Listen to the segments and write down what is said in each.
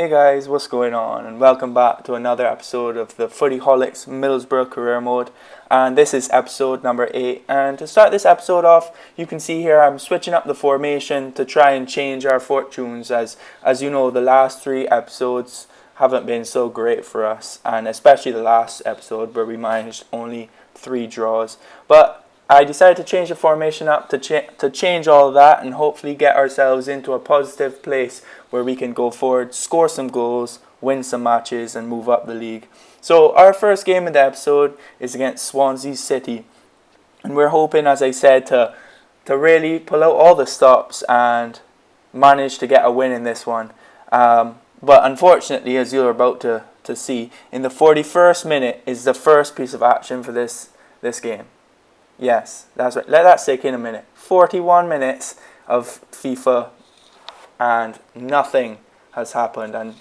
Hey guys, what's going on? And welcome back to another episode of the Footyholics Middlesbrough Career Mode. And this is episode number 8. And to start this episode off, you can see here I'm switching up the formation to try and change our fortunes. As you know, the last 3 episodes haven't been so great for us, and especially the last episode where we managed only 3 draws. But I decided to change the formation up to change all of that and hopefully get ourselves into a positive place where we can go forward, score some goals, win some matches and move up the league. So our first game in the episode is against Swansea City. And we're hoping, as I said, to really pull out all the stops and manage to get a win in this one. But unfortunately, as you're about to see, in the 41st minute is the first piece of action for this game. Yes, that's right. Let that sink in a minute. 41 minutes of FIFA and nothing has happened. And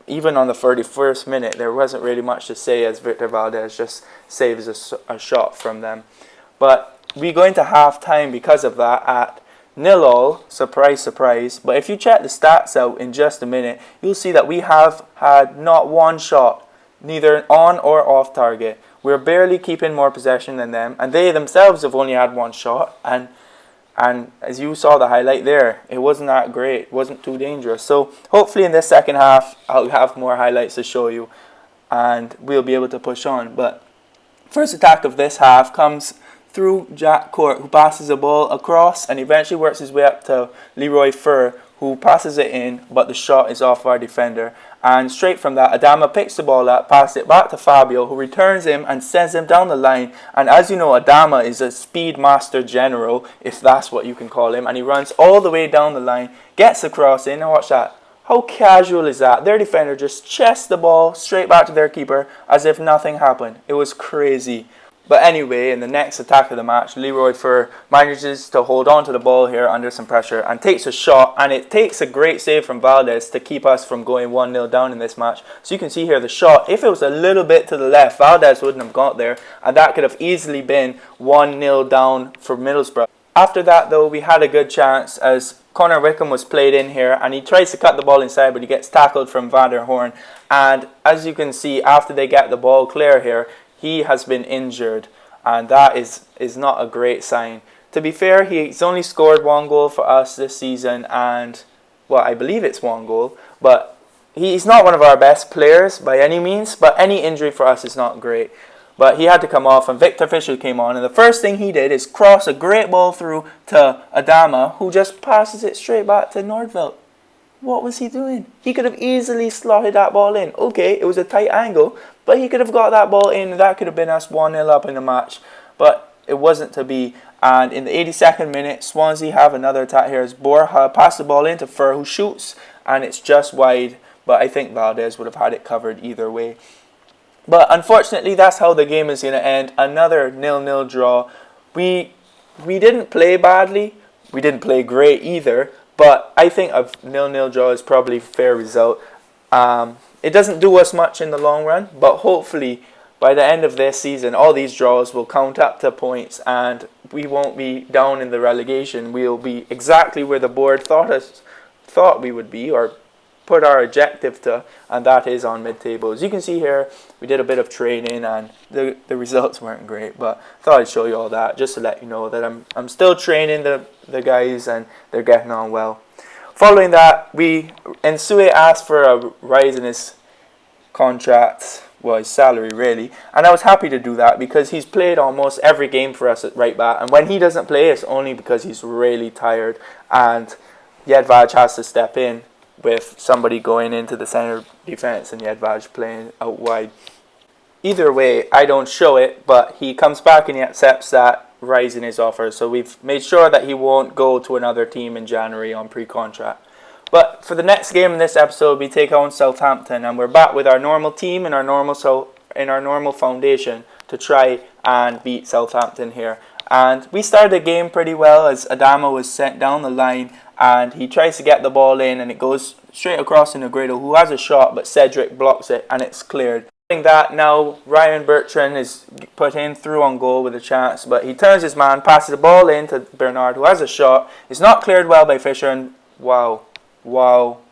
even on the 31st minute, there wasn't really much to say as Victor Valdes just saves a shot from them. But we go into half-time because of that at 0-0. Surprise, surprise. But if you check the stats out in just a minute, you'll see that we have had not one shot, neither on or off target. We're barely keeping more possession than them, and they themselves have only had 1 shot, and as you saw the highlight there, it wasn't that great, it wasn't too dangerous. So hopefully in this second half I'll have more highlights to show you and we'll be able to push on. But first attack of this half comes through Jack Court, who passes the ball across and eventually works his way up to Leroy Fer, who passes it in, but the shot is off our defender. And straight from that, Adama picks the ball up, passes it back to Fabio, who returns him and sends him down the line. And as you know, Adama is a speed master general, if that's what you can call him. And he runs all the way down the line, gets the cross in, and watch that. How casual is that? Their defender just chests the ball straight back to their keeper as if nothing happened. It was crazy. But anyway, in the next attack of the match, Leroy Fer manages to hold on to the ball here under some pressure and takes a shot, and it takes a great save from Valdes to keep us from going 1-0 down in this match. So you can see here the shot, if it was a little bit to the left, Valdes wouldn't have got there, and that could have easily been 1-0 down for Middlesbrough. After that though, we had a good chance as Connor Wickham was played in here, and he tries to cut the ball inside, but he gets tackled from Van der Horn. And as you can see, after they get the ball clear here, he has been injured, and that is not a great sign. To be fair, he's only scored 1 goal for us this season, and, well, I believe it's 1 goal, but he's not one of our best players by any means, but any injury for us is not great. But he had to come off, and Victor Fisher came on, and the first thing he did is cross a great ball through to Adama, who just passes it straight back to Nordveld. What was he doing? He could have easily slotted that ball in. Okay, it was a tight angle, but he could have got that ball in. That could have been us 1-0 up in the match. But it wasn't to be. And in the 82nd minute, Swansea have another attack here as Borja passes the ball into Fer, who shoots, and it's just wide. But I think Valdes would have had it covered either way. But unfortunately, that's how the game is going to end. Another 0-0 draw. We didn't play badly. We didn't play great either. But I think a 0-0 draw is probably a fair result. It doesn't do us much in the long run, but hopefully by the end of this season, all these draws will count up to points and we won't be down in the relegation. We'll be exactly where the board thought we would be, or put our objective to, and that is on mid-table. As you can see here, we did a bit of training and the results weren't great, but I thought I'd show you all that just to let you know that I'm still training the guys and they're getting on well. Following that, Nsue asked for a rise in his contract, well, his salary really, and I was happy to do that because he's played almost every game for us at right back, and when he doesn't play, it's only because he's really tired, and Jedvaj has to step in with somebody going into the centre defence and Jedvaj playing out wide. Either way, I don't show it, but he comes back and he accepts that rise in his offer. So we've made sure that he won't go to another team in January on pre-contract. But for the next game in this episode, we take on Southampton, and we're back with our normal team and our normal foundation to try and beat Southampton here. And we started the game pretty well as Adama was sent down the line, and he tries to get the ball in, and it goes straight across to Negredo, who has a shot, but Cedric blocks it, and it's cleared. That now Ryan Bertrand is put in through on goal with a chance, but he turns his man, passes the ball in to Bernard, who has a shot. It's not cleared well by Fisher, and wow,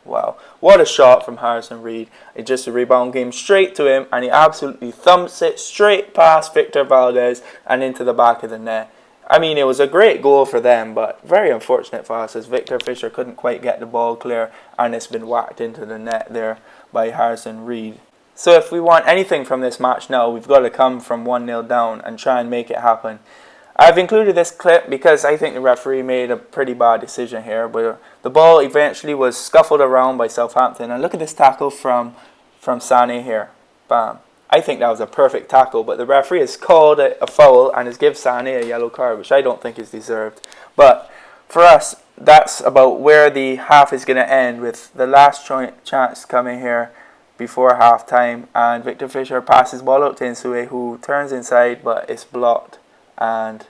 Wow, what a shot from Harrison Reed. It just a rebound came straight to him and he absolutely thumps it straight past Victor Valdes and into the back of the net. I mean, it was a great goal for them, but very unfortunate for us as Victor Fisher couldn't quite get the ball clear and it's been whacked into the net there by Harrison Reed. So if we want anything from this match now, we've got to come from 1-0 down and try and make it happen. I've included this clip because I think the referee made a pretty bad decision here, but the ball eventually was scuffled around by Southampton. And look at this tackle from Sané here. Bam. I think that was a perfect tackle, but the referee has called it a foul and has given Sané a yellow card, which I don't think is deserved. But for us, that's about where the half is going to end, with the last chance coming here before half time. And Victor Fisher passes ball out to Nsue, who turns inside, but it's blocked. And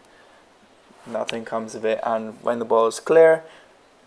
nothing comes of it, and when the ball is clear,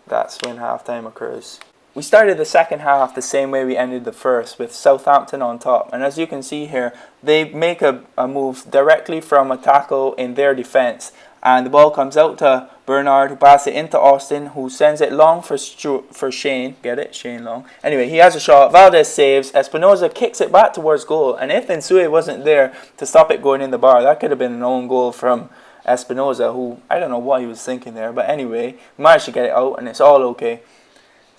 that's when halftime occurs. We started the second half the same way we ended the first, with Southampton on top, and as you can see here, they make a move directly from a tackle in their defence, and the ball comes out to Bernard, who passes it into Austin, who sends it long for Shane. Get it? Shane Long. Anyway, he has a shot. Valdes saves. Espinosa kicks it back towards goal. And if Nsue wasn't there to stop it going in the bar, that could have been an own goal from Espinosa, who I don't know what he was thinking there. But anyway, managed to get it out and it's all okay.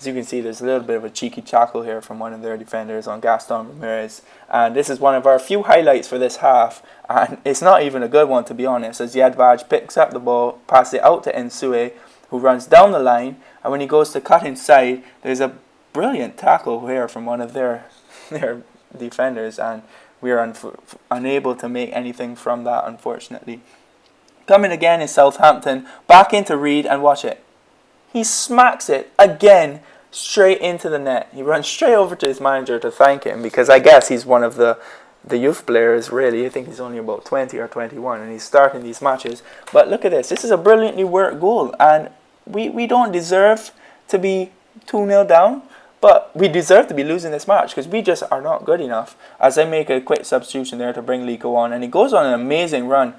As you can see, there's a little bit of a cheeky tackle here from one of their defenders on Gaston Ramirez. And this is one of our few highlights for this half. And it's not even a good one, to be honest, as Jedvaj picks up the ball, passes it out to Nsue, who runs down the line. And when he goes to cut inside, there's a brilliant tackle here from one of their defenders. And we are unable to make anything from that, unfortunately. Coming again is Southampton. Back into Reed, and watch it. He smacks it again straight into the net. He runs straight over to his manager to thank him, because I guess he's one of the youth players, really. I think he's only about 20 or 21 and he's starting these matches. But look at this. This is a brilliantly worked goal, and we don't deserve to be 2-0 down, but we deserve to be losing this match because we just are not good enough. As I make a quick substitution there to bring Lico on, and he goes on an amazing run,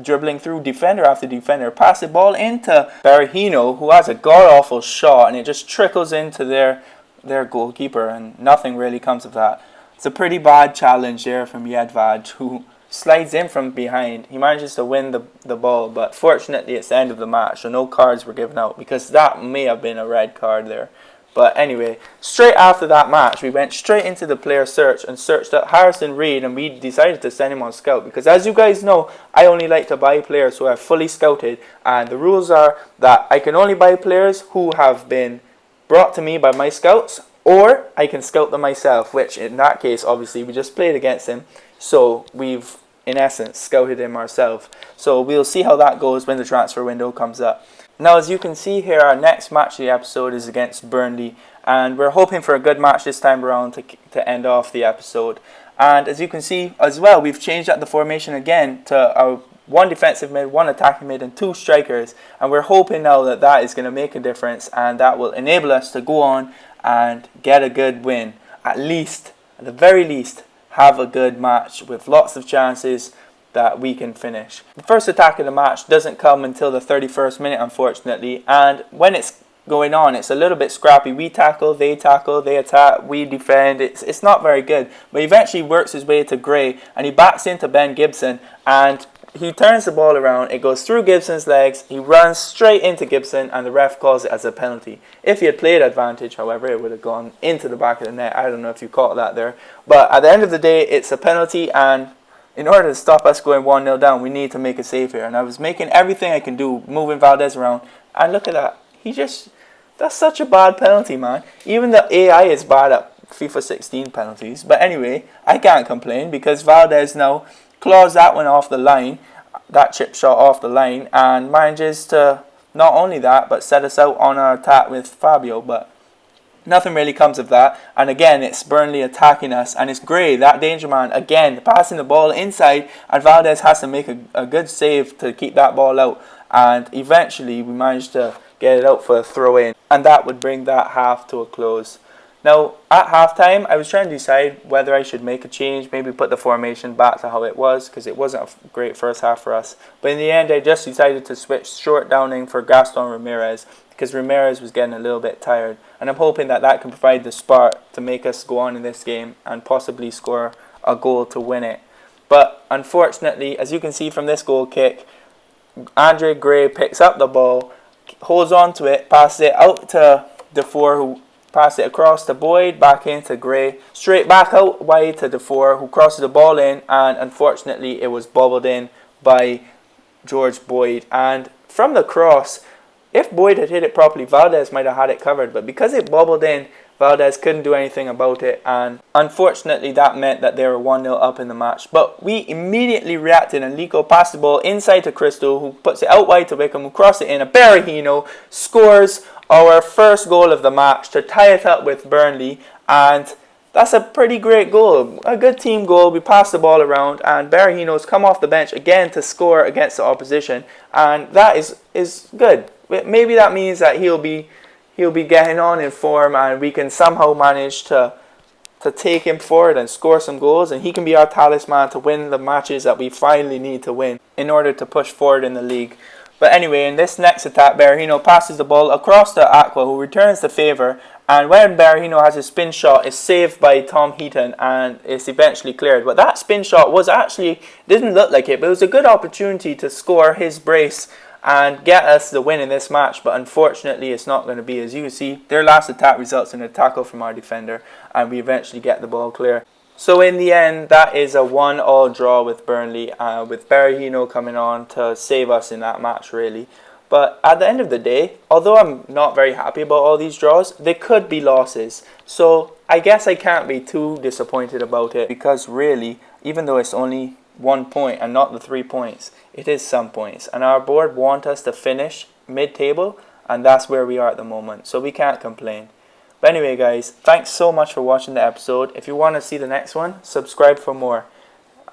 dribbling through defender after defender, pass the ball into Berahino, who has a god-awful shot, and it just trickles into their goalkeeper, and nothing really comes of that. It's a pretty bad challenge there from Jedvaj, who slides in from behind. He manages to win the ball, but fortunately it's the end of the match, so no cards were given out, because that may have been a red card there. But anyway, straight after that match, we went straight into the player search and searched up Harrison Reed, and we decided to send him on scout because, as you guys know, I only like to buy players who I've fully scouted, and the rules are that I can only buy players who have been brought to me by my scouts, or I can scout them myself, which in that case, obviously, we just played against him, so we've, in essence, scouted him ourselves. So we'll see how that goes when the transfer window comes up. Now, as you can see here, our next match of the episode is against Burnley, and we're hoping for a good match this time around to end off the episode. And as you can see as well, we've changed up the formation again to our 1 defensive mid, 1 attacking mid, and 2 strikers, and we're hoping now that that is going to make a difference, and that will enable us to go on and get a good win. At the very least, have a good match with lots of chances that we can finish. The first attack of the match doesn't come until the 31st minute, unfortunately, and when it's going on, it's a little bit scrappy. We tackle, they attack, we defend. It's not very good, but he eventually works his way to Gray, and he backs into Ben Gibson, and he turns the ball around. It goes through Gibson's legs, he runs straight into Gibson, and the ref calls it as a penalty. If he had played advantage, however, it would have gone into the back of the net. I don't know if you caught that there, but at the end of the day, it's a penalty, and in order to stop us going 1-0 down, we need to make a save here. And I was making everything I can do, moving Valdes around. And look at that. That's such a bad penalty, man. Even the AI is bad at FIFA 16 penalties. But anyway, I can't complain because Valdes now claws that one off the line, that chip shot off the line, and manages to not only that, but set us out on our attack with Fabio. But nothing really comes of that, and again it's Burnley attacking us, and it's Gray, that danger man, again passing the ball inside, and Valdes has to make a good save to keep that ball out, and eventually we managed to get it out for a throw in, and that would bring that half to a close. Now at halftime I was trying to decide whether I should make a change, maybe put the formation back to how it was, because it wasn't a great first half for us, but in the end I just decided to switch Short Downing for Gaston Ramirez, because Ramirez was getting a little bit tired. And I'm hoping that that can provide the spark to make us go on in this game and possibly score a goal to win it. But unfortunately, as you can see from this goal kick, Andre Gray picks up the ball, holds on to it, passes it out to Defour, who passed it across to Boyd, back into Gray, straight back out wide to Defour, who crosses the ball in, and unfortunately it was bobbled in by George Boyd. And from the cross, if Boyd had hit it properly, Valdes might have had it covered, but because it bobbled in, Valdes couldn't do anything about it, and unfortunately that meant that they were 1-0 up in the match. But we immediately reacted, and Lico passed the ball inside to Crystal, who puts it out wide to Wickham, who crosses it in. A Berahino scores our first goal of the match to tie it up with Burnley, and that's a pretty great goal. A good team goal. We passed the ball around, and Berahino's come off the bench again to score against the opposition, and that is good. Maybe that means that he'll be getting on in form, and we can somehow manage to take him forward and score some goals, and he can be our talisman to win the matches that we finally need to win in order to push forward in the league. But anyway, in this next attack, Berahino passes the ball across to Aqua, who returns the favour, and when Berahino has his spin shot, it's saved by Tom Heaton, and it's eventually cleared. But that spin shot didn't look like it, but it was a good opportunity to score his brace and get us the win in this match, but unfortunately it's not going to be. As you can see, their last attack results in a tackle from our defender, and we eventually get the ball clear. So in the end, that is a 1-1 draw with Burnley, with Berahino coming on to save us in that match, really. But at the end of the day, although I'm not very happy about all these draws, they could be losses. So I guess I can't be too disappointed about it, because really, even though it's only 1 point and not the 3 points, it is some points, and our board want us to finish mid-table, and that's where we are at the moment, so we can't complain. But anyway guys, thanks so much for watching the episode. If you want to see the next one, subscribe for more.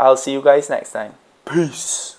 I'll see you guys next time. Peace.